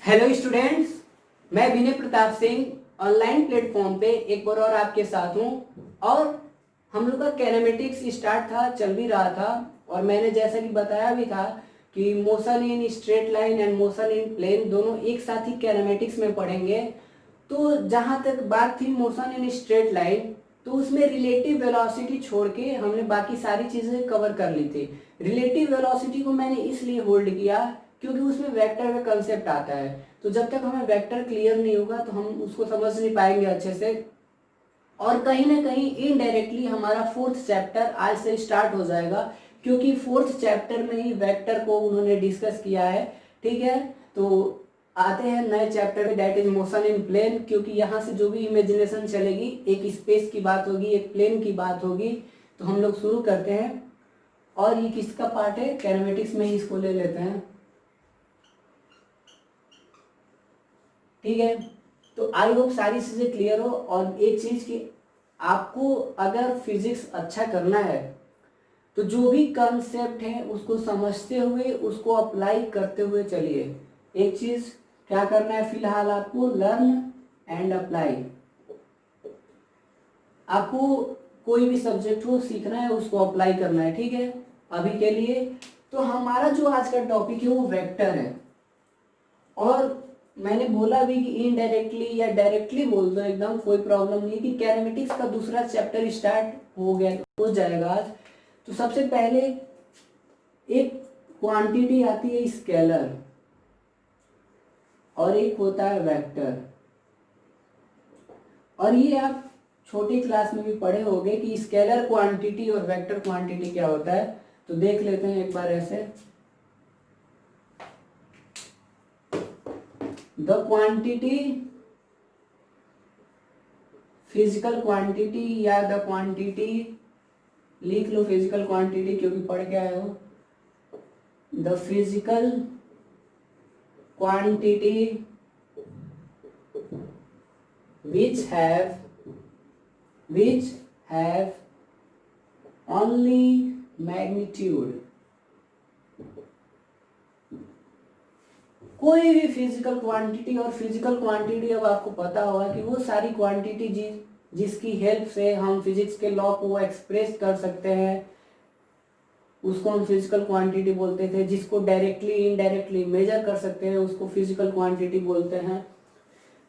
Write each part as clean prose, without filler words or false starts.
Hello students, मैं विनय Pratap Singh online platform पे एक बार और आपके साथ हूँ। और हम लोग का कैनामेटिक्स स्टार्ट था, चल भी रहा था। और मैंने जैसा कि बताया भी था कि motion in straight line and motion in plane दोनों एक साथ ही कैनामेटिक्स में पढ़ेंगे। तो जहाँ तक बात थी मोशन इन स्ट्रेट लाइन, तो उसमें रिलेटिव वेलोसिटी छोड़ के हमने बाकी सारी चीज़ें कवर कर ली थी। रिलेटिव वेलोसिटी को मैंने इसलिए होल्ड किया क्योंकि उसमें वेक्टर का कंसेप्ट आता है। तो जब तक हमें वेक्टर क्लियर नहीं होगा तो हम उसको समझ नहीं पाएंगे अच्छे से। और कहीं ना कहीं इनडायरेक्टली हमारा फोर्थ चैप्टर आज से स्टार्ट हो जाएगा, क्योंकि फोर्थ चैप्टर में ही वेक्टर को उन्होंने डिस्कस किया है। ठीक है, तो आते हैं नए चैप्टर में, that is motion in plane. क्योंकि यहाँ से जो भी इमेजिनेशन चलेगी, एक स्पेस की बात होगी, एक प्लेन की बात होगी। तो हम लोग शुरू करते हैं। और ये किसका पार्ट है? कैनामेटिक्स में ही इसको ले लेते हैं। ठीक है, तो आई होप सारी चीज़ें क्लियर हो। और एक चीज़ कि आपको अगर फिजिक्स अच्छा करना है तो जो भी कंसेप्ट है उसको समझते हुए उसको अप्लाई करते हुए चलिए। एक चीज़ क्या करना है फिलहाल आपको, लर्न एंड अप्लाई। आपको कोई भी सब्जेक्ट हो सीखना है, उसको अप्लाई करना है। ठीक है, अभी के लिए तो हमारा जो आज का टॉपिक है वो वेक्टर है। और मैंने बोला भी कि इनडायरेक्टली या डायरेक्टली बोल दो, एकदम कोई प्रॉब्लम नहीं कि कैरेमेटिक्स का दूसरा चैप्टर स्टार्ट हो गया, हो जाएगा आज। तो सबसे पहले एक क्वांटिटी आती है स्केलर, और एक होता है वेक्टर। और ये आप छोटी क्लास में भी पढ़े होंगे कि स्केलर क्वांटिटी और वेक्टर क्वांटिटी क्या होता है। तो देख लेते हैं एक बार ऐसे। द क्वांटिटी, फिजिकल क्वांटिटी या द क्वांटिटी, लिख लो फिजिकल क्वांटिटी क्योंकि पढ़ के आए हो। The physical quantity which have only magnitude। कोई भी फिजिकल क्वांटिटी, और फिजिकल क्वांटिटी अब आपको पता होगा कि वो सारी क्वांटिटी जिसकी हेल्प से हम फिजिक्स के लॉ को एक्सप्रेस कर सकते हैं, उसको हम फिजिकल क्वांटिटी बोलते थे। जिसको डायरेक्टली इनडायरेक्टली मेजर कर सकते हैं उसको फिजिकल क्वांटिटी बोलते हैं।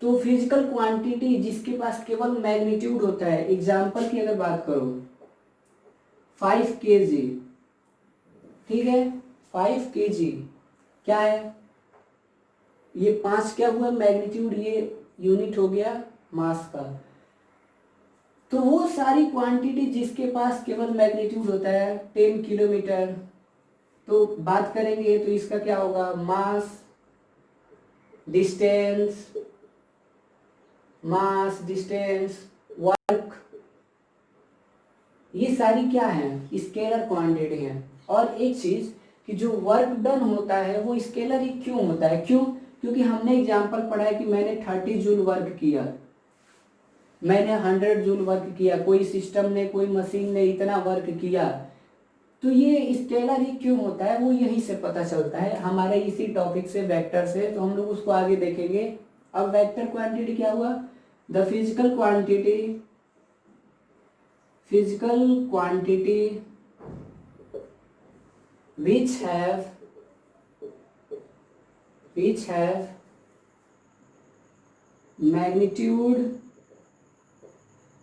तो फिजिकल क्वांटिटी जिसके पास केवल मैग्नीट्यूड होता है, एग्जाम्पल की अगर बात करो 5 kg। ठीक है, 5 kg क्या है? ये 5 क्या हुआ? मैग्नीट्यूड, ये यूनिट हो गया मास का। तो वो सारी क्वांटिटी जिसके पास केवल मैग्नीट्यूड होता है 10 किलोमीटर, तो बात करेंगे तो इसका क्या होगा? मास डिस्टेंस, मास डिस्टेंस वर्क, ये सारी क्या है? स्केलर क्वांटिटी है। और एक चीज कि जो वर्क डन होता है वो स्केलर ही क्यों होता है? क्यों? क्योंकि हमने एग्जांपल पढ़ा है कि मैंने 30 जूल वर्क किया, मैंने 100 जूल वर्क किया, कोई सिस्टम ने, कोई मशीन ने इतना वर्क किया। तो ये स्केलर ही क्यों होता है वो यहीं से पता चलता है, हमारे इसी टॉपिक से, वेक्टर से। तो हम लोग उसको आगे देखेंगे। अब वेक्टर क्वांटिटी क्या हुआ? The physical quantity, physical quantity which have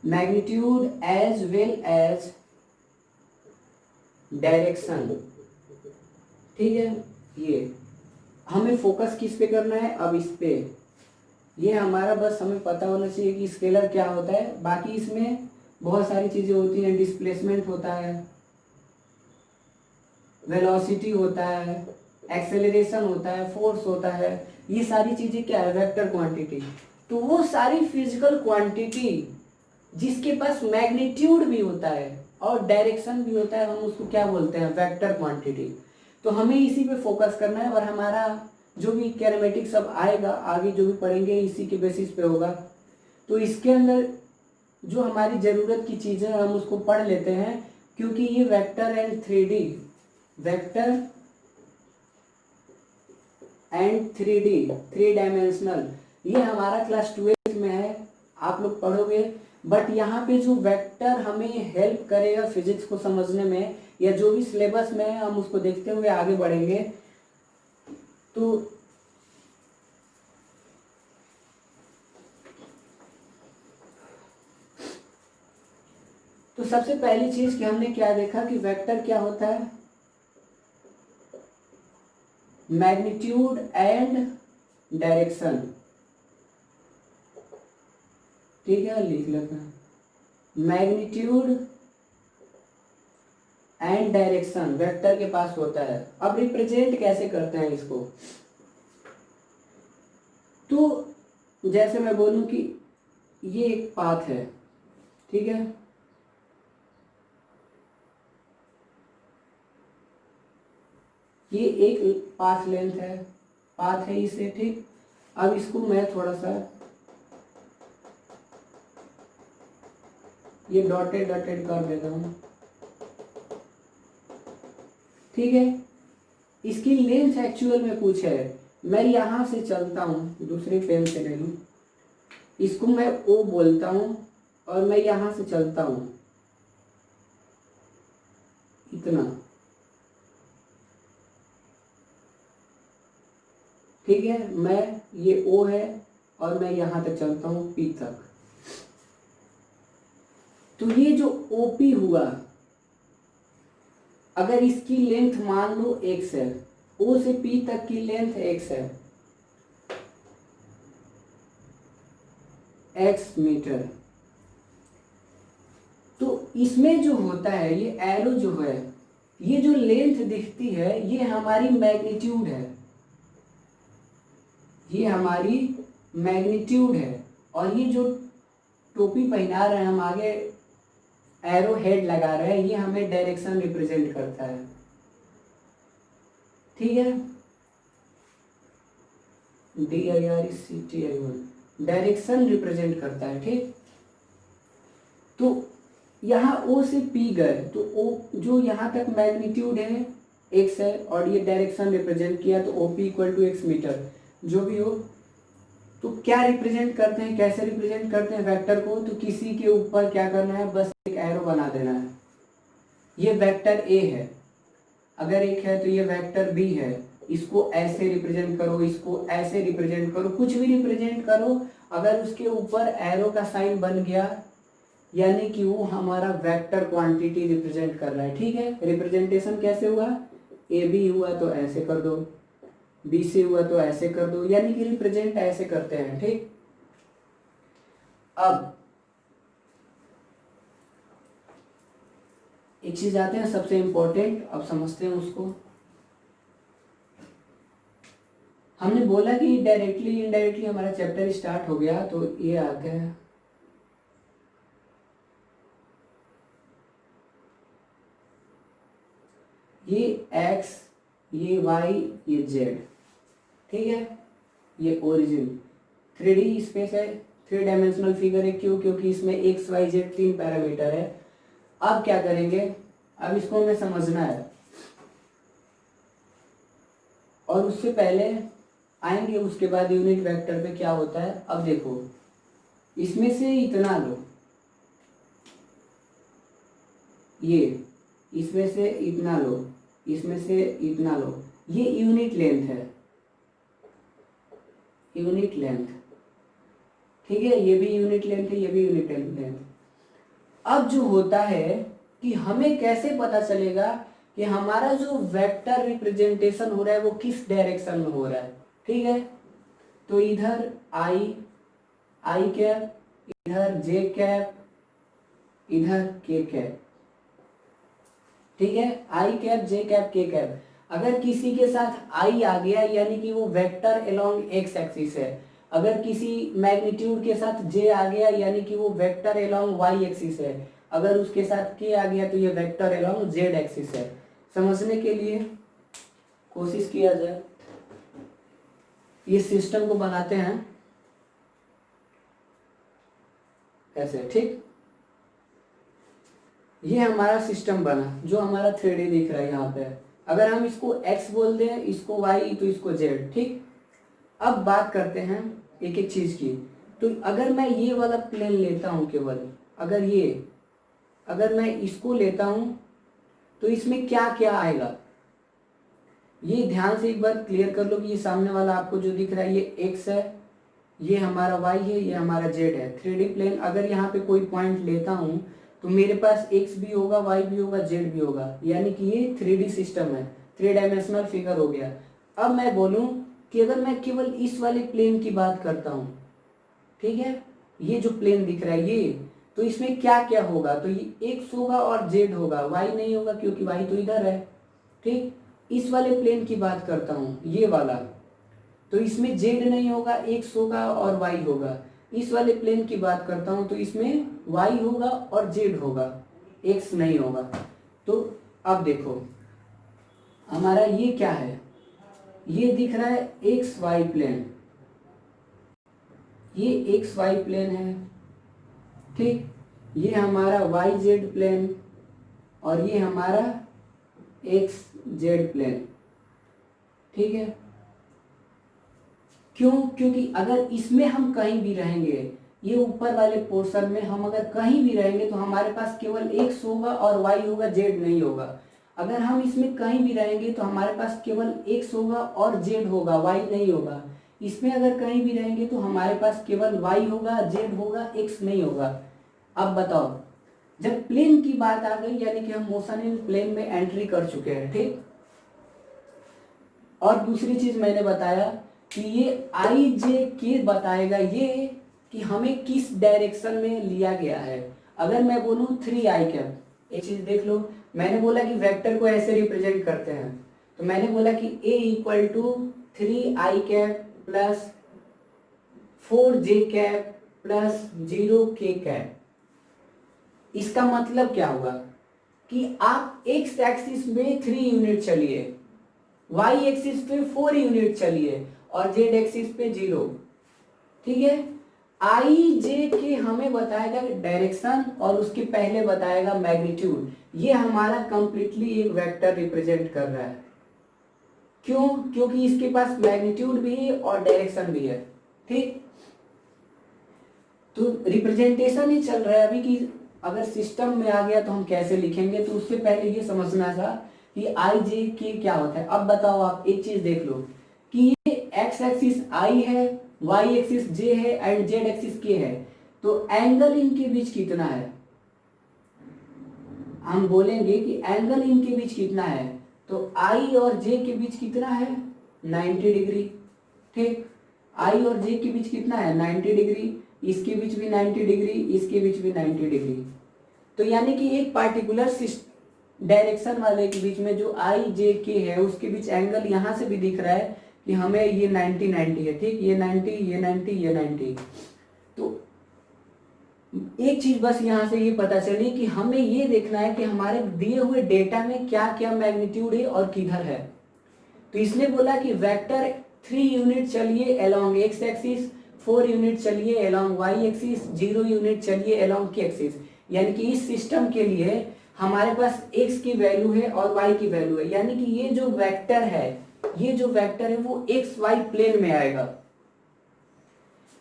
magnitude as well as direction. ठीक है, ये हमें फोकस किस पे करना है अब? इस पे। ये हमारा बस हमें पता होना चाहिए कि स्केलर क्या होता है। बाकी इसमें बहुत सारी चीजें होती हैं, डिस्प्लेसमेंट होता है, वेलोसिटी होता है, एक्सेलरेशन होता है, फोर्स होता है। ये सारी चीजें क्या है? Vector quantity. तो वो सारी फिजिकल क्वांटिटी जिसके पास मैग्नीट्यूड भी होता है और डायरेक्शन भी होता है, हम उसको क्या बोलते हैं? Vector quantity. तो हमें इसी पे फोकस करना है। और हमारा जो भी कैरेमेटिक्स सब आएगा आगे, जो भी पढ़ेंगे इसी के बेसिस पे होगा। तो इसके अंदर जो हमारी ज़रूरत की चीज़ें हम उसको पढ़ लेते हैं, क्योंकि ये vector and 3D, vector and 3D, three dimensional, ये हमारा क्लास 12 में है, आप लोग पढ़ोगे। बट यहाँ पे जो वेक्टर हमें हेल्प करेगा फिजिक्स को समझने में, या जो भी सिलेबस में है हम उसको देखते हुए आगे बढ़ेंगे। तो सबसे पहली चीज कि हमने क्या देखा कि वेक्टर क्या होता है, मैग्नीट्यूड एंड डायरेक्शन। ठीक है, लिख लेते हैं, मैग्नीट्यूड एंड डायरेक्शन वेक्टर के पास होता है। अब रिप्रेजेंट कैसे करते हैं इसको, तो जैसे मैं बोलूं कि ये एक पाथ है, ठीक है, ये एक पाथ लेंथ है, पाथ है इसे, ठीक। अब इसको मैं थोड़ा सा ये डॉटेड डॉटेड कर देता हूं, ठीक है। इसकी लेंथ एक्चुअल में कुछ है, मैं यहां से चलता हूं, दूसरी पेन से ले लूं, इसको मैं ओ बोलता हूं और मैं यहां से चलता हूं इतना, ठीक है। मैं ये ओ है और मैं यहां तक चलता हूं पी तक। तो ये जो ओपी हुआ, अगर इसकी लेंथ मान लो x है, ओ से पी तक की लेंथ x है, x मीटर, तो इसमें जो होता है ये एरो जो है, ये जो लेंथ दिखती है ये हमारी मैग्नीट्यूड है, ये हमारी मैग्नीट्यूड है। और ये जो टोपी पहना रहे हैं हम, आगे एरो हेड लगा रहे हैं, ये हमें डायरेक्शन रिप्रेजेंट करता है, ठीक है। DIRECTI डायरेक्शन रिप्रेजेंट करता है, ठीक। तो यहाँ O से P गए, तो O जो यहाँ तक मैग्नीट्यूड है x है और ये डायरेक्शन रिप्रेजेंट किया, तो OP equal to x metre, जो भी हो। तो क्या रिप्रेजेंट करते हैं, कैसे रिप्रेजेंट करते हैं वेक्टर को, तो किसी के ऊपर क्या करना है, बस एक एरो बना देना है। ये वेक्टर A है, अगर एक है तो ये वेक्टर B है, इसको ऐसे रिप्रेजेंट करो, इसको ऐसे रिप्रेजेंट करो, कुछ भी रिप्रेजेंट करो, अगर उसके ऊपर एरो का साइन बन गया यानी कि वो हमारा वेक्टर क्वांटिटी रिप्रेजेंट कर रहा है, ठीक है। रिप्रेजेंटेशन कैसे हुआ, ए बी हुआ तो ऐसे कर दो, बी से हुआ तो ऐसे कर दो, यानी कि रिप्रेजेंट ऐसे करते हैं, ठीक। अब एक चीज आते हैं सबसे इंपॉर्टेंट, अब समझते हैं उसको। हमने बोला कि डायरेक्टली इनडायरेक्टली हमारा चैप्टर स्टार्ट हो गया, तो ये आते हैं ये x, ये y, ये z, ठीक है। ये ओरिजिन 3D स्पेस है, थ्री डायमेंशनल फिगर है, क्यों, क्योंकि इसमें x y z तीन पैरामीटर है। अब क्या करेंगे, अब इसको हमें समझना है, और उससे पहले आएंगे उसके बाद यूनिट वेक्टर पे क्या होता है। अब देखो, इसमें से इतना लो, ये इसमें से इतना लो, इसमें से इतना लो, ये यूनिट लेंथ है, यूनिट लेंथ, ठीक है। ये भी यूनिट लेंथ है, ये भी यूनिट लेंथ। अब जो होता है कि हमें कैसे पता चलेगा कि हमारा जो वेक्टर रिप्रेजेंटेशन हो रहा है वो किस डायरेक्शन में हो रहा है, ठीक है। तो इधर आई कैप, इधर जे कैप, इधर के कैप, ठीक है। आई cap, j cap, k cap. अगर किसी के साथ आई आ गया यानी कि वो वेक्टर अलोंग एक्स एक्सिस है, अगर किसी मैग्नीट्यूड के साथ जे आ गया यानी कि वो वेक्टर अलोंग वाई एक्सिस है, अगर उसके साथ के आ गया तो ये वेक्टर अलोंग जेड एक्सिस है। समझने के लिए कोशिश किया जाए, ये सिस्टम को बनाते हैं ऐसे, ठीक। ये हमारा सिस्टम बना, जो हमारा 3D दिख रहा है यहाँ पे, अगर हम इसको x बोल दें, इसको y, तो इसको z। ठीक, अब बात करते हैं एक एक चीज की। तो अगर मैं ये वाला प्लेन लेता हूं केवल, अगर मैं इसको लेता हूं तो इसमें क्या क्या आएगा, ये ध्यान से एक बार क्लियर कर लो कि ये सामने वाला आपको जो दिख रहा है ये x है, ये हमारा y है, ये हमारा z है। 3D प्लेन अगर यहाँ पे कोई पॉइंट लेता हूँ तो मेरे पास x भी होगा, y भी होगा, z भी होगा, यानी कि ये 3D सिस्टम है, 3 डायमेंशनल फिगर हो गया। अब मैं बोलूँ कि अगर मैं केवल इस वाले प्लेन की बात करता हूँ, ठीक है, ये जो प्लेन दिख रहा है ये, तो इसमें क्या क्या होगा, तो ये x होगा और z होगा, y नहीं होगा क्योंकि y तो इधर है। ठीक, इस वाले प्लेन की बात करता हूँ, ये वाला, तो इसमें z नहीं होगा, x होगा और y होगा। इस वाले प्लेन की बात करता हूँ तो इसमें y होगा और z होगा, x नहीं होगा। तो अब देखो हमारा ये क्या है, ये दिख रहा है एक्स वाई प्लेन, ये एक्स वाई प्लेन है। ठीक, ये हमारा वाई जेड प्लेन और ये हमारा एक्स जेड प्लेन। ठीक है, क्यों? क्योंकि अगर इसमें हम कहीं भी रहेंगे, ये ऊपर वाले पोर्शन में हम अगर कहीं भी रहेंगे तो हमारे पास केवल एक्स होगा और वाई होगा, जेड नहीं होगा। अगर हम इसमें कहीं भी रहेंगे तो हमारे पास केवल एक्स होगा और जेड होगा, वाई नहीं होगा। इसमें अगर कहीं भी रहेंगे तो हमारे पास केवल वाई होगा, जेड होगा, एक्स नहीं होगा। अब बताओ, जब प्लेन की बात आ गई यानी कि हम मोशन इन प्लेन में एंट्री कर चुके हैं। ठीक, और दूसरी चीज मैंने बताया कि ये आई जे के बताएगा ये कि हमें किस डायरेक्शन में लिया गया है। अगर मैं बोलूँ 3i कैप, एक चीज देख लो, मैंने बोला कि वेक्टर को ऐसे रिप्रेजेंट करते हैं, तो मैंने बोला कि a equal to 3i cap plus 4j cap plus 0k cap. इसका मतलब क्या होगा कि आप x एक्सिस में 3 यूनिट चलिए, y एक्सिस पे 4 यूनिट चलिए और z एक्सिस पे 0। ठीक है, आई जे के हमें बताएगा डायरेक्शन और उसके पहले बताएगा मैग्नीट्यूड। ये हमारा कंप्लीटली एक वेक्टर रिप्रेजेंट कर रहा है। क्यों? क्योंकि इसके पास मैग्नीट्यूड भी है और डायरेक्शन भी है। ठीक, तो रिप्रेजेंटेशन ही चल रहा है अभी कि अगर सिस्टम में आ गया तो हम कैसे लिखेंगे। तो उससे पहले ये समझना था कि आई जे के क्या होता है। अब बताओ, आप एक चीज देख लो कि ये एक्स एक्सिस आई है, वाई एक्सिस जे है एंड जेड एक्सिस के है, तो एंगल इनके बीच कितना है? हम बोलेंगे कि एंगल इनके बीच कितना है, तो आई और जे के बीच कितना है? 90 डिग्री। ठीक, आई और जे के बीच कितना है? 90 डिग्री। इसके बीच भी 90 डिग्री, इसके बीच भी 90 डिग्री। तो यानी कि एक पार्टिकुलर डायरेक्शन वाले के बीच में जो आई जे के है उसके बीच एंगल यहां से भी दिख रहा है कि हमें ये 90 90 है। ठीक, ये 90, ये 90, ये 90। तो एक चीज बस यहां से ये पता चली कि हमें ये देखना है कि हमारे दिए हुए डेटा में क्या क्या मैग्नीट्यूड है और किधर है। तो इसने बोला कि वेक्टर 3 यूनिट चलिए अलोंग एक्स एक्सिस, 4 यूनिट चलिए अलोंग वाई एक्सिस, 0 यूनिट चलिए अलोंग के एक्सिस। यानी कि इस सिस्टम के लिए हमारे पास x की वैल्यू है और y की वैल्यू है, यानी कि ये जो वेक्टर है, ये जो वेक्टर है वो एक्स वाई प्लेन में आएगा।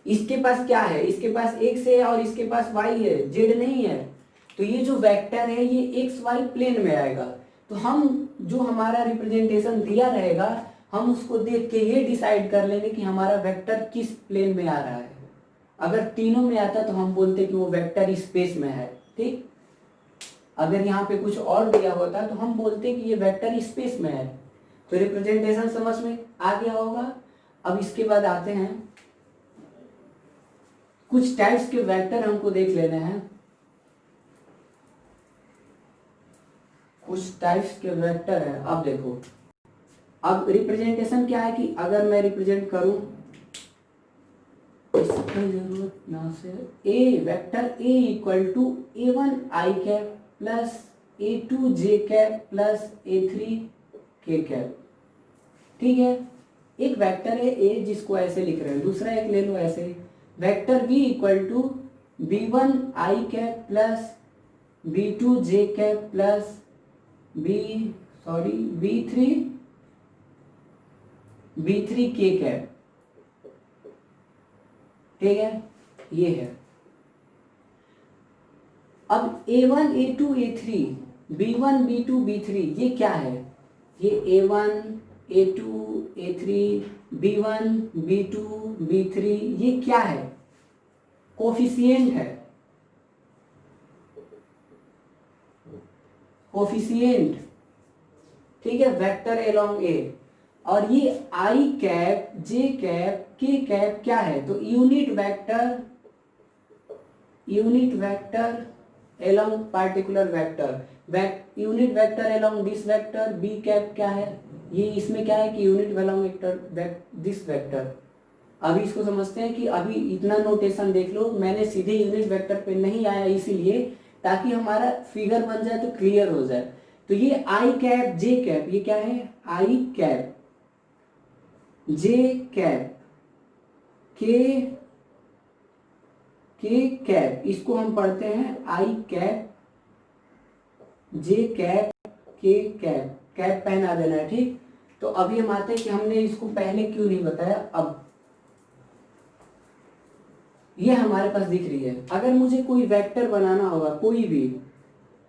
इसके पास क्या है? इसके पास x है और इसके पास y है, z नहीं है। तो ये जो वेक्टर है ये एक्स वाई प्लेन में आएगा। तो हम जो हमारा रिप्रेजेंटेशन दिया रहेगा हम उसको देख के ये डिसाइड कर लेंगे कि हमारा वेक्टर किस प्लेन में आ रहा है। अगर तीनों में आता तो हम बोलते कि वो वेक्टर स्पेस में है। ठीक, अगर यहाँ पे कुछ और दिया होता तो हम बोलते कि ये वेक्टर स्पेस में है। तो रिप्रेजेंटेशन समझ में आ गया होगा। अब इसके बाद आते हैं कुछ टाइप्स के वेक्टर हमको देख लेने हैं। कुछ टाइप्स के वेक्टर है। अब देखो, अब रिप्रेजेंटेशन क्या है कि अगर मैं रिप्रेजेंट करूं इसकी जरूरत ना से a vector A equal to a1 i cap plus a2 j cap plus a3 k cap. ठीक है, एक वेक्टर है a जिसको ऐसे लिख रहे हैं, दूसरा एक ले लो ऐसे, vector b equal to b1 i cap plus b2 j cap plus sorry B3 K cap, ठीक है, ये है। अब A1 A2 A3 B1 B2 B3 ये क्या है? ये A1 A2 A3 B1 B2 B3 ये क्या है? कोफिशिएंट है, कोफिशिएंट, ठीक है, वेक्टर अलोंग ए। और ये i cap j cap k cap क्या है? तो unit vector along particular vector, unit vector along this vector. B cap क्या है? ये इसमें क्या है कि यूनिट अलोंग दिस वेक्टर। अभी इसको समझते हैं कि अभी इतना नोटेशन देख लो, मैंने सीधे यूनिट वेक्टर पे नहीं आया इसीलिए ताकि हमारा फिगर बन जाए तो क्लियर हो जाए। तो ये आई कैप जे कैप ये क्या है? आई cap j cap k cap, इसको हम पढ़ते हैं आई cap j cap k cap, cap पहना देना है, ठीक। तो अभी हम आते हैं कि हमने इसको पहले क्यों नहीं बताया। अब ये हमारे पास दिख रही है, अगर मुझे कोई वेक्टर बनाना होगा कोई भी,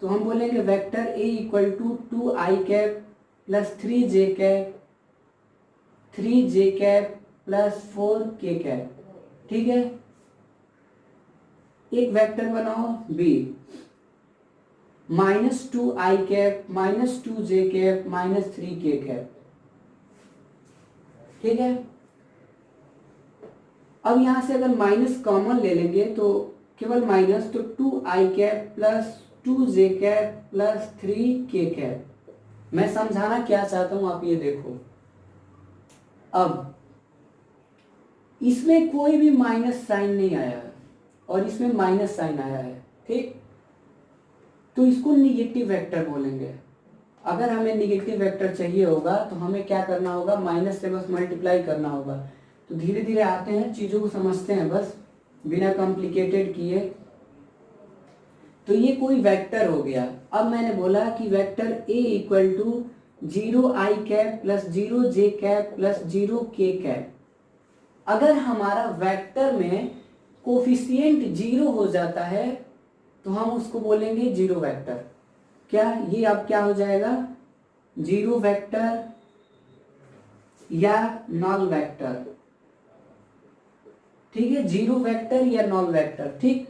तो हम बोलेंगे vector A equal to 2i cap plus 3j cap plus 4k cap, ठीक है। एक वेक्टर बनाओ B -2i cap minus 2j cap minus 3k cap, ठीक है। अब यहां से अगर माइनस कॉमन ले लेंगे तो केवल माइनस, तो 2i cap plus 2j cap plus 3k cap. मैं समझाना क्या चाहता हूं आप ये देखो। अब इसमें कोई भी माइनस साइन नहीं आया है और इसमें माइनस साइन आया है, ठीक। तो इसको निगेटिव वेक्टर बोलेंगे। अगर हमें निगेटिव वेक्टर चाहिए होगा तो हमें क्या करना होगा? माइनस से बस मल्टीप्लाई करना होगा। तो धीरे धीरे आते हैं, चीजों को समझते हैं बस बिना कॉम्प्लिकेटेड किए। तो ये कोई वेक्टर हो गया। अब मैंने बोला कि vector A equal to 0i cap plus 0j cap plus 0k cap. अगर हमारा वेक्टर में कोफिशिएंट 0 हो जाता है तो हम उसको बोलेंगे जीरो वेक्टर। क्या ये अब क्या हो जाएगा? जीरो वेक्टर या नॉन वेक्टर, ठीक है, जीरो वेक्टर या नॉन वेक्टर, ठीक।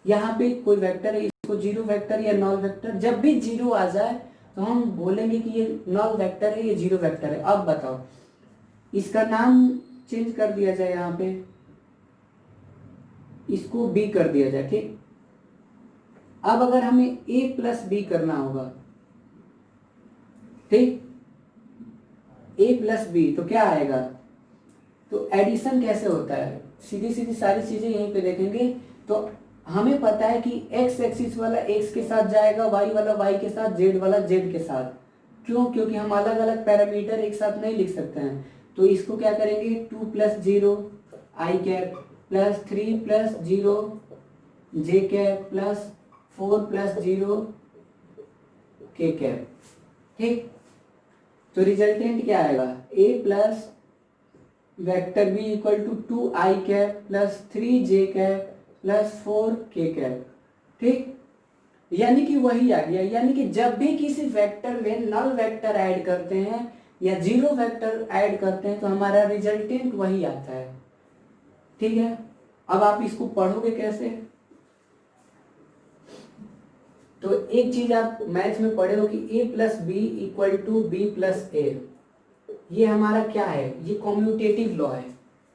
यहाँ पे कोई वेक्टर है, इसको जीरो वेक्टर या नॉन वेक्टर, जब भी जीरो आ जाए तो हम बोलेंगे कि ये नॉन वेक्टर है, ये जीरो वेक्टर है। अब बताओ, इसका नाम चेंज कर दिया जाए, यहाँ पे इसको बी कर दिया जाए, ठीक। अब अगर हमें a प्लस बी करना होगा, ठीक, a प्लस बी तो क्या आएगा? तो एडिशन कैसे होता है? सीधी सीधी सारी चीजें यहीं पे देखेंगे। तो हमें पता है कि x एक्सिस वाला x के साथ जाएगा, y वाला y के साथ, z वाला z के साथ। क्यों? क्योंकि हम अलग अलग पैरामीटर एक साथ नहीं लिख सकते हैं। तो इसको क्या करेंगे? 2 plus 0 i cap plus 3 plus 0 j cap plus 4 plus 0 k cap, ठीक। तो रिजल्टेंट क्या आएगा? a plus vector b equal to 2i cap plus 3j cap plus 4k cap, ठीक। यानी कि वही आ गया। यानी कि जब भी किसी वेक्टर में नल वेक्टर ऐड करते हैं या जीरो वेक्टर ऐड करते हैं तो हमारा रिजल्टेंट वही आता है, ठीक है। अब आप इसको पढ़ोगे कैसे? तो एक चीज आप मैथ्स में पढ़े हो कि a plus b equal to b plus a. ये हमारा क्या है? ये कॉम्यूटेटिव लॉ है,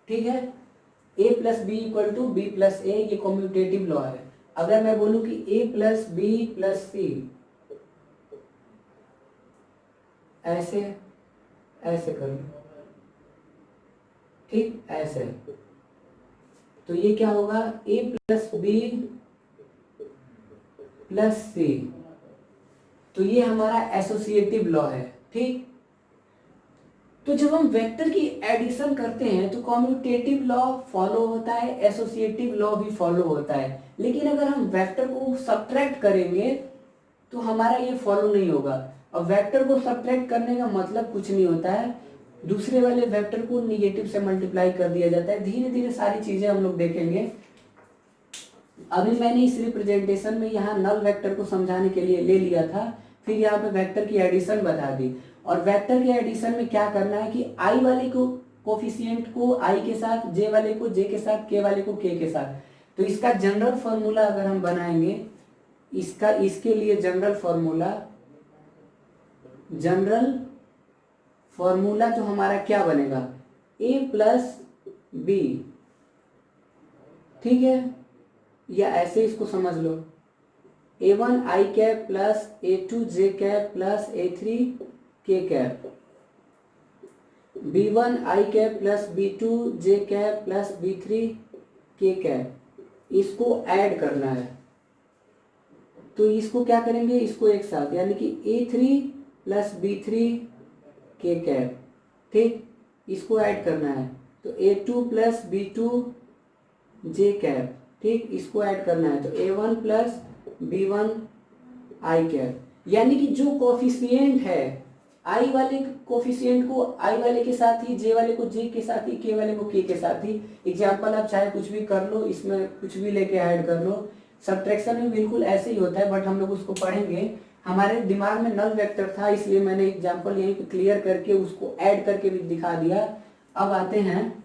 ठीक है। a plus b equal to b plus a, ये कॉम्यूटेटिव लॉ है। अगर मैं बोलूं कि a plus b plus c, ऐसे ऐसे कर लो, ठीक, ऐसे, तो ये क्या होगा? a प्लस बी प्लस सी। तो ये हमारा एसोसिएटिव लॉ है, ठीक। तो जब हम वेक्टर की एडिशन करते हैं तो कॉम्यूटेटिव लॉ फॉलो होता है, एसोसिएटिव लॉ भी फॉलो होता है। लेकिन अगर हम वेक्टर को सब्ट्रैक्ट करेंगे तो हमारा ये फॉलो नहीं होगा। और वेक्टर को सब्ट्रैक्ट करने का मतलब कुछ नहीं होता है, दूसरे वाले वेक्टर को निगेटिव से मल्टीप्लाई कर दिया जाता है। धीरे धीरे सारी चीजें हम लोग देखेंगे। अभी मैंने इस रिप्रेजेंटेशन में यहाँ नल वेक्टर को समझाने के लिए ले लिया था, फिर यहाँ पे वेक्टर की एडिशन बता दी। और वेक्टर के एडिशन में क्या करना है कि आई वाले को कोफिशिएंट को आई के साथ, जे वाले को जे के साथ, के वाले को के साथ। तो इसका जनरल फॉर्मूला अगर हम बनाएंगे, इसका इसके लिए जनरल फॉर्मूला तो हमारा क्या बनेगा, ए प्लस बी, ठीक है, या ऐसे इसको समझ लो, A1 आई कैप प्लस A2 जे कैप प्लस A3 के कैप, B1 आई कैप प्लस B2 जे कैप प्लस B3 के कैप, इसको ऐड करना है। तो इसको क्या करेंगे, इसको एक साथ, यानी कि A3 प्लस B3 के कैप, ठीक, इसको ऐड करना है। तो A2 प्लस B2 जे कैप, ठीक, इसको ऐड करना है। तो A1 प्लस B1 आई कैप, यानी कि जो कोफिशिएंट है आई वाले कोफिशिएंट को आई वाले के साथ ही, जे वाले को जे के साथ ही, के वाले को के साथ ही। एग्जाम्पल आप चाहे कुछ भी कर लो, इसमें कुछ भी लेके ऐड कर लो। सब्ट्रैक्शन में बिल्कुल ऐसे ही होता है, बट हम लोग उसको पढ़ेंगे। हमारे दिमाग में नल वेक्टर था, इसलिए मैंने एग्जाम्पल यहीं पे क्लियर करके उसको ऐड करके भी दिखा दिया। अब आते हैं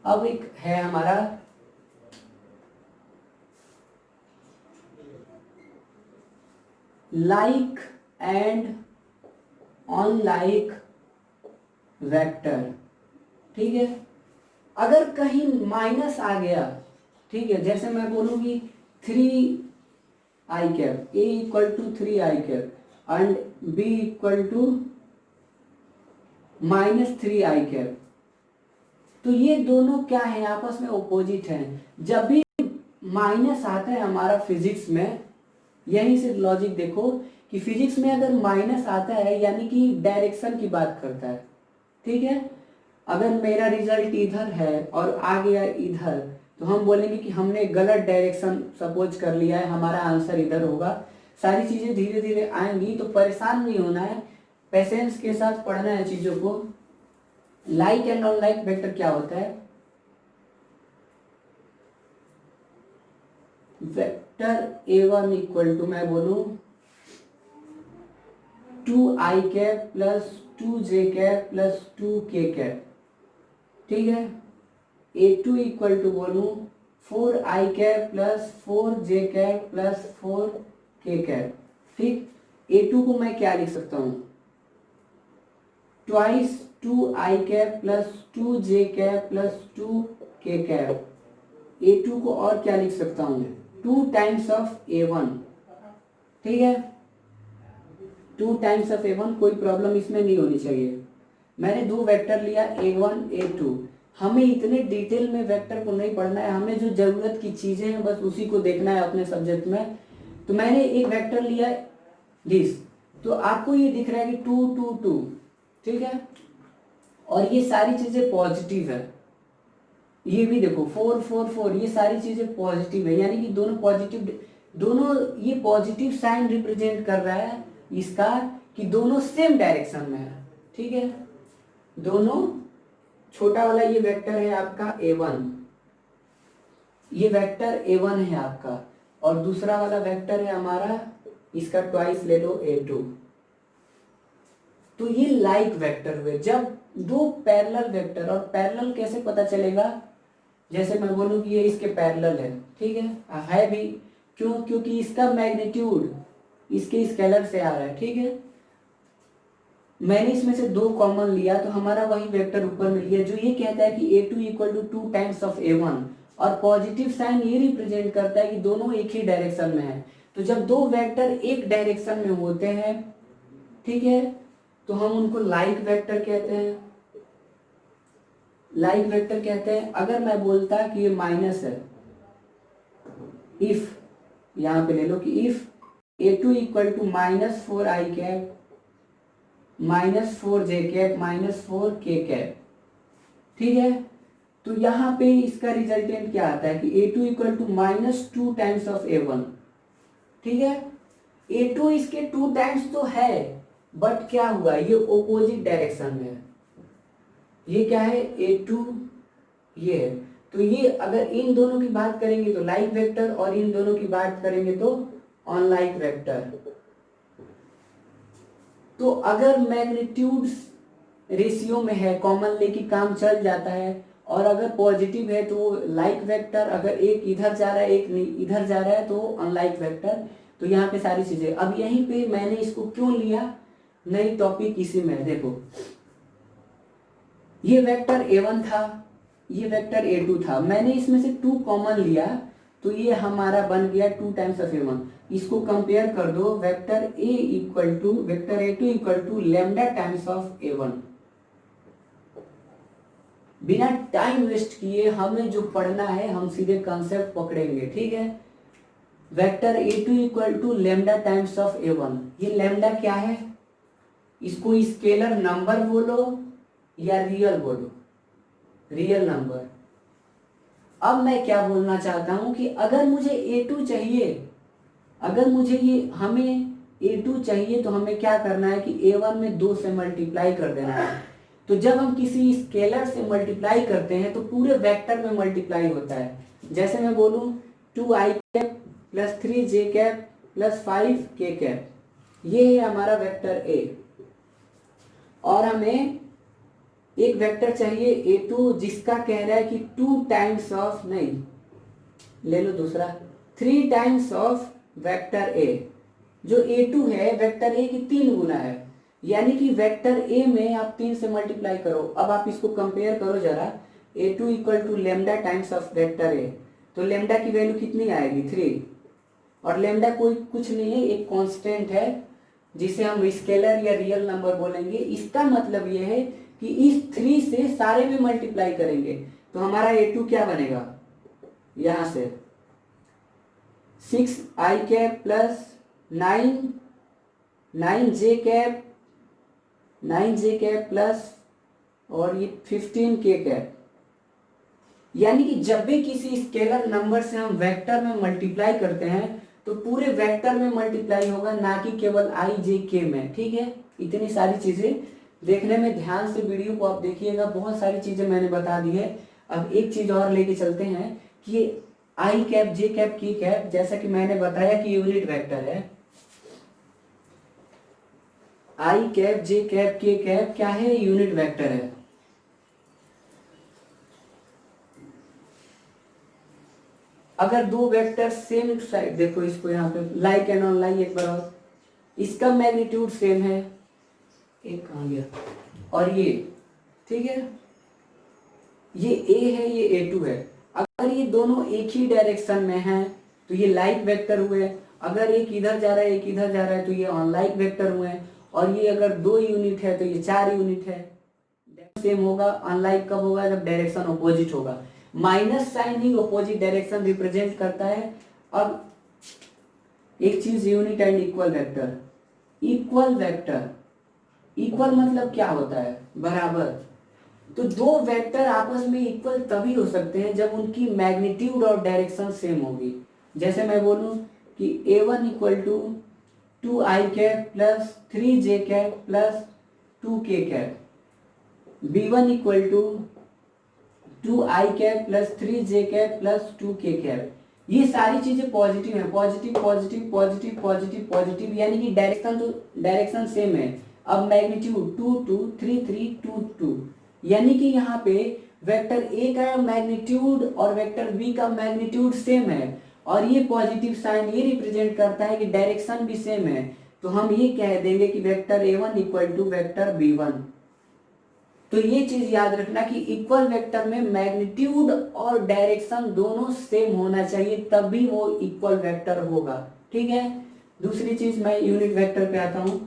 अब एक है हमारा लाइक एंड अनलाइक वेक्टर, ठीक है। अगर कहीं माइनस आ गया, ठीक है, जैसे मैं बोलूंगी 3 i cap, a equal to 3 i cap and b equal to -3 i cap, तो ये दोनों क्या है, आपस में ओपोजिट हैं। जब भी माइनस आता है हमारा फिजिक्स में, यहीं से लॉजिक देखो कि फिजिक्स में अगर माइनस आता है यानी कि डायरेक्शन की बात करता है, ठीक है। अगर मेरा रिजल्ट इधर है और आ गया इधर, तो हम बोलेंगे कि हमने गलत डायरेक्शन सपोज कर लिया है, हमारा आंसर इधर होगा। सारी चीजें धीरे धीरे आएंगी, तो परेशान नहीं होना है, पेशेंस के साथ पढ़ना है चीजों को। लाइक एंड अनलाइक वेक्टर क्या होता है, वेक्टर A1 इक्वल टू, मैं बोलूं 2 आई कैप प्लस 2 जे कैप प्लस 2 के कैप, ठीक है। A2 इक्वल टू बोलूं 4 i cap plus 4 j cap plus 4 k cap, ठीक। A2 को मैं क्या लिख सकता हूं, ट्वाइस 2 आई कैप प्लस 2 जे कैप प्लस 2 के कैप। A2 को और क्या लिख सकता हूं, 2 टाइम्स ऑफ A1, ठीक है, 2 टाइम्स ऑफ A1। कोई प्रॉब्लम इसमें नहीं होनी चाहिए। मैंने 2 वेक्टर लिया A1 A2। हमें इतने डिटेल में वेक्टर को नहीं पढ़ना है, हमें जो जरूरत की चीजें हैं बस उसी को देखना है अपने सब्जेक्ट में। तो मैंने एक वेक्टर लिया दिस, तो आपको ये दिख रहा है कि 2 2 2, ठीक है, और ये सारी चीजें पॉजिटिव है। ये भी देखो 4 4 4, ये सारी चीजें पॉजिटिव है, यानी कि दोनों पॉजिटिव, दोनों ये पॉजिटिव साइन रिप्रेजेंट कर रहा है इसका कि दोनों सेम डायरेक्शन में है, ठीक है। दोनों, छोटा वाला ये वेक्टर है आपका A1, ये वेक्टर A1 है आपका, और दूसरा वाला वेक्टर है हमारा, इसका ट्वाइस ले लो A2। तो ये लाइक वेक्टर हुए जब दो पैरेलल वेक्टर, और पैरेलल कैसे पता चलेगा, जैसे मैं बोलूं कि ये इसके पैरेलल है, ठीक है भी, क्यों, क्योंकि इसका मैग्नीट्यूड इसके स्केलर से आ रहा है, ठीक है। मैंने इसमें से 2 कॉमन लिया, तो हमारा वही वेक्टर ऊपर मिल गया, जो ये कहता है कि A2 equal to 2 times of A1, और पॉजिटिव साइन ये रिप्रेजेंट करता है कि दोनों एक ही डायरेक्शन में है। तो जब 2 वेक्टर एक डायरेक्शन में होते हैं, ठीक है, तो हम उनको लाइक वेक्टर कहते हैं, लाइक वेक्टर कहते हैं। अगर मैं बोलता कि ये माइनस है, इफ, यहां पे ले लो कि if A2 equal to -4 i cap -4 j cap -4 k cap, ठीक है। तो यहां पे इसका रिजल्टेंट क्या आता है कि A2 equal to -2 times of A1, ठीक है। A2 इसके 2 टाइम्स तो है, बट क्या हुआ, ये ओपोजिट डायरेक्शन में है। ये क्या है, A2 ये है। तो ये अगर इन दोनों की बात करेंगे तो लाइक वेक्टर, और इन दोनों की बात करेंगे तो अनलाइक वेक्टर। तो अगर मैग्नीट्यूड्स रेशियो में है, कॉमन लेके काम चल जाता है, और अगर पॉजिटिव है तो लाइक वेक्टर, अगर एक इधर जा रहा है एक इधर जा रहा है तो अनलाइक वेक्टर। तो यहाँ पे सारी चीजें, अब यहीं पे मैंने इसको क्यों लिया, नई टॉपिक इसी में देखो, ये वेक्टर A1 था, ये वेक्टर A2 था, मैंने इसमें से 2 कॉमन लिया, तो ये हमारा बन गया 2 टाइम्स ऑफ A1। इसको कंपेयर कर दो, vector A equal to vector A2 equal to lambda times of A1। बिना टाइम वेस्ट किए हमें जो पढ़ना है हम सीधे कॉन्सेप्ट पकड़ेंगे, ठीक है। Vector A2 equal to lambda times of A1। ये लेमडा क्या है, इसको स्केलर नंबर बोलो या रियल बोलो, रियल नंबर। अब मैं क्या बोलना चाहता हूं कि अगर मुझे A2 चाहिए, अगर मुझे ये हमें A2 चाहिए तो हमें क्या करना है कि A1 में 2 से मल्टीप्लाई कर देना है। तो जब हम किसी स्केलर से मल्टीप्लाई करते हैं तो पूरे वेक्टर में मल्टीप्लाई होता है। जैसे मैं बोलूं 2i cap plus 3j cap plus 5k cap, ये है हमारा वेक्टर A। और हमें एक वेक्टर चाहिए A2 जिसका कह रहा है कि 2 टाइम्स ऑफ, नहीं ले लो दूसरा, 3 टाइम्स ऑफ वेक्टर A। जो A2 है वेक्टर A की 3 गुना है, यानी कि वेक्टर A में आप 3 से मल्टीप्लाई करो। अब आप इसको कंपेयर करो जरा, A2 equal to lambda times of vector A, तो लेमडा की वैल्यू कितनी आएगी 3, और लेमडा कोई कुछ नहीं है, एक कांस्टेंट है जिसे हम स्केलर या रियल नंबर बोलेंगे। इसका मतलब यह है कि इस 3 से सारे में मल्टीप्लाई करेंगे तो हमारा A2 क्या बनेगा, यहां से 6i cap plus 9j cap plus और ये 15k कैप। यानी कि जब भी किसी स्केलर नंबर से हम वेक्टर में मल्टीप्लाई करते हैं तो पूरे वेक्टर में मल्टीप्लाई होगा, ना कि केवल i j k में, ठीक है। इतनी सारी चीजें देखने में ध्यान से वीडियो को आप देखिएगा, बहुत सारी चीजें मैंने बता दी है। अब एक चीज और लेके चलते हैं कि i cap j cap k cap, जैसा कि मैंने बताया कि यूनिट वेक्टर है। i cap j cap k cap क्या है, यूनिट वेक्टर है। अगर दो वेक्टर सेम साइड, देखो इसको यहाँ पे लाइक एंड नॉन लाइक एक बराबर, इसका मैग्नीट्यूड सेम है, एक कहाँ गया, और ये, ठीक है, ये A है ये A2 है। अगर ये दोनों एक ही डायरेक्शन में हैं तो ये लाइक वेक्टर हुए, अगर एक इधर जा रहा है एक इधर जा रहा है तो ये अनलाइक वेक्टर हुए, और ये अगर 2 यूनिट है तो ये 4 यूनिट है। सेम होगा, अनलाइक कब होगा, जब डायरेक्शन अपोजिट होगा। माइनस साइन ही अपोजिट डायरेक्शन रिप्रेजेंट करता है। अब एक चीज, unit and equal vector. Equal vector, equal मतलब क्या होता है, बराबर। तो दो वेक्टर आपस में इक्वल तभी हो सकते हैं जब उनकी मैग्नीट्यूड और डायरेक्शन सेम होगी। जैसे मैं बोलूं कि A1 equal to 2i cap plus 3j cap plus 2k cap, B1 equal to 2i cap plus 3j cap plus 2k cap. ये सारी चीजें पॉजिटिव है, positive positive positive positive positive, यानी कि डायरेक्शन तो डायरेक्शन सेम है। अब magnitude 2 2 3 3 2 2, यानी कि यहाँ पे वेक्टर A का मैग्नीट्यूड और वेक्टर B का मैग्नीट्यूड सेम है, और ये पॉजिटिव साइन ये रिप्रेजेंट करता है कि डायरेक्शन भी सेम है। तो हम ये कह देंगे कि vector A1 equal to vector B1। तो ये चीज याद रखना कि इक्वल वेक्टर में मैग्नीट्यूड और डायरेक्शन दोनों सेम होना चाहिए, तब भी वो इक्वल वेक्टर होगा, ठीक है। दूसरी चीज, मैं यूनिट वेक्टर पे आता हूं।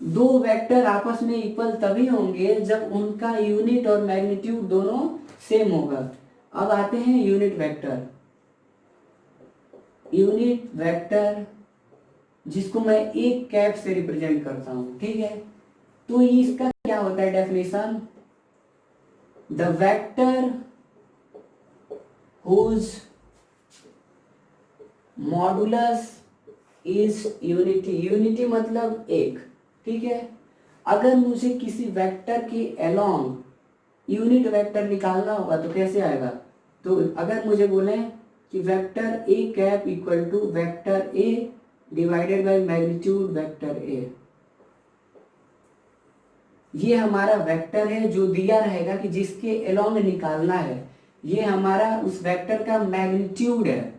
दो वेक्टर आपस में इक्वल तभी होंगे जब उनका यूनिट और मैग्नीट्यूड दोनों सेम होगा। अब आते हैं यूनिट वेक्टर। यूनिट वेक्टर जिसको मैं एक कैप से रिप्रेजेंट करता हूं, ठीक है। तो इसका क्या होता है definition, the vector whose modulus is unity, unity मतलब एक, ठीक है। अगर मुझे किसी वेक्टर के अलोंग यूनिट वेक्टर निकालना होगा तो कैसे आएगा? तो अगर मुझे बोले कि vector A cap equal to vector A divided by magnitude vector A, ये हमारा वेक्टर है जो दिया रहेगा कि जिसके अलोंग निकालना है, ये हमारा उस वेक्टर का मैग्नीट्यूड है,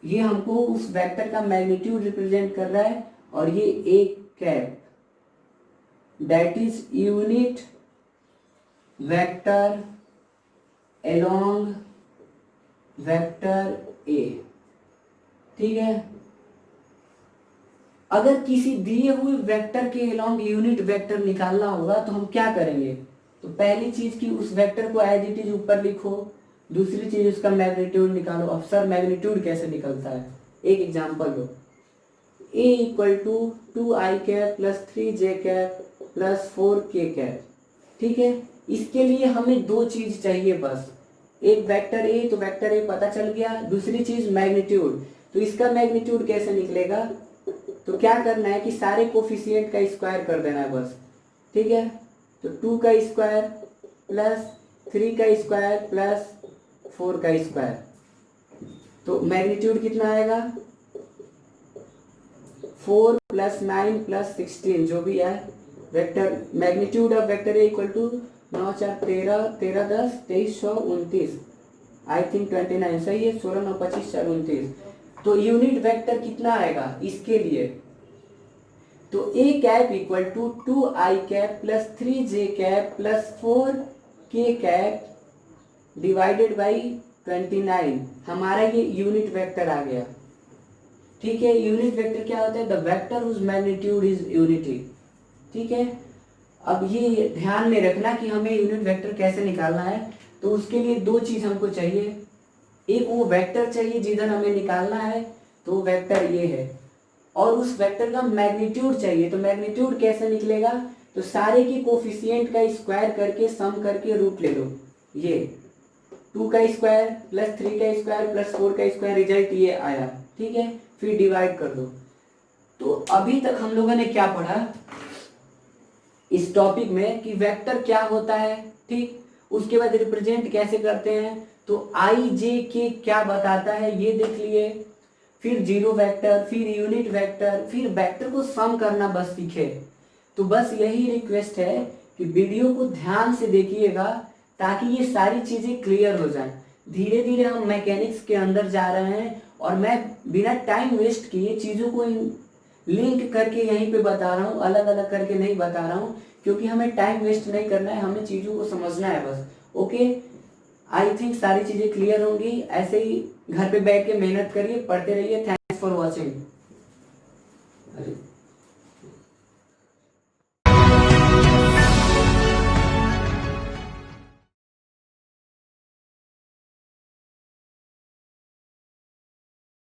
ये हमको उस वेक्टर का मैग्नीट्यूड रिप्रेजेंट कर रहा है, और ये a cap that is unit vector along vector a, ठीक है। अगर किसी दिए हुए वेक्टर के अलोंग यूनिट वेक्टर निकालना होगा तो हम क्या करेंगे? तो पहली चीज कि उस वेक्टर को एज इट इज ऊपर लिखो, दूसरी चीज उसका मैग्नीट्यूड निकालो। अब सर मैग्नीट्यूड कैसे निकलता है? एक एग्जांपल लो, a equal to 2i cap plus 3j cap plus 4k cap, ठीक है। इसके लिए हमें दो चीज चाहिए बस, एक वेक्टर a, तो वेक्टर a पता चल गया, दूसरी चीज मैग्नीट्यूड। तो इसका मैग्नीट्यूड कैसे निकलेगा? तो क्या करना है कि सारे कोफिशिएंट का स्क्वायर कर देना है बस, ठीक है। तो 2 का स्क्वायर प्लस 3 का स्क्वायर प्लस 4 का स्क्वायर, तो मैग्नीट्यूड कितना आएगा? 4 प्लस 9 प्लस 16 जो भी है vector magnitude of vector A equal to 9 4 13 13 10 23 100 29, I think 29 सही है, 16 9 25 4 29। तो यूनिट वेक्टर कितना आएगा इसके लिए? तो a cap equal to 2i cap plus 3j cap plus 4k cap divided by 29, हमारा ये यूनिट वेक्टर आ गया, ठीक है। यूनिट वेक्टर क्या होता है? The vector whose magnitude is unity, ठीक है। अब ये ध्यान में रखना कि हमें यूनिट वेक्टर कैसे निकालना है। तो उसके लिए दो चीज हमको चाहिए, एक वो वेक्टर चाहिए जिधर हमें निकालना है, तो वेक्टर ये है, और उस वेक्टर का मैग्नीट्यूड चाहिए। तो मैग्नीट्यूड कैसे निकलेगा? तो सारे की कोफिशिएंट का स्क्वायर करके सम करके रूट ले लो, ये 2 का स्क्वायर प्लस 3 का स्क्वायर प्लस 4 का स्क्वायर, रिजल्ट ये आया, ठीक है। फिर डिवाइड कर दो। तो अभी तक हम लोगों ने क्या पढ़ा इस टॉपिक में कि वेक्टर क्या होता है, ठीक। उसके बाद रिप्रेजेंट कैसे करते हैं, तो आई जे के क्या बताता है ये देख लिए, फिर जीरो वेक्टर, फिर यूनिट वेक्टर, फिर वेक्टर को सम करना बस सीखे। तो बस यही रिक्वेस्ट है कि वीडियो को ध्यान से देखिएगा ताकि ये सारी चीजें क्लियर हो जाएं। धीरे धीरे हम मैकेनिक्स के अंदर जा रहे हैं, और मैं बिना टाइम वेस्ट किए चीजों को लिंक करके यहीं पे बता रहा हूँ, अलग अलग करके नहीं बता रहा हूँ, क्योंकि हमें टाइम वेस्ट नहीं करना है, हमें चीजों को समझना है बस। ओके, आई थिंक सारी चीजें क्लियर होंगी। ऐसे ही घर पे बैठ के मेहनत करिए, पढ़ते रहिए। Thanks for watching.